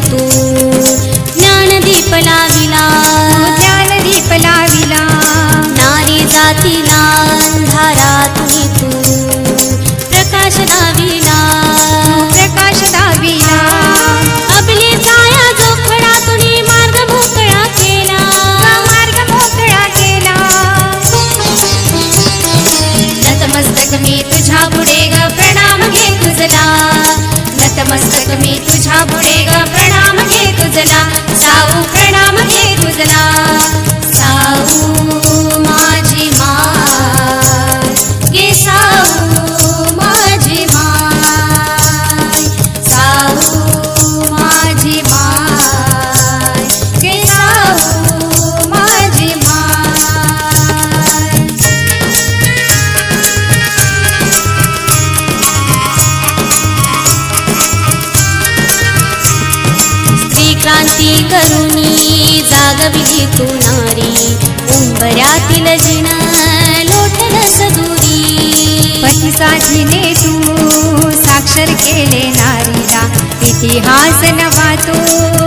तू ज्ञानदीप लाविला ज्ञानदीप लाविला नारी जातीला अंधारातून तू प्रकाश दाविला प्रकाश दाविला आपली छाया जोखडातून मार्ग मोकळा केला मार्ग मोकळा केला नतमस्तक मी तुझ्या पुढे ग प्रणाम घे तुझला नतमस्तक मी तुझ्या पुढे ग प्रणाम घे तुझला साऊ प्रणाम घे तुझला साऊ माझी माय गे साऊ माझी माय साऊ माझी माय गे साऊ माझी माय स्त्री क्रांती करुणी जागविली तू नारी उंबऱ्यातील जिण लोटल सदुरी पती साधीने तू साक्षर केले नारीला इतिहास नवा तू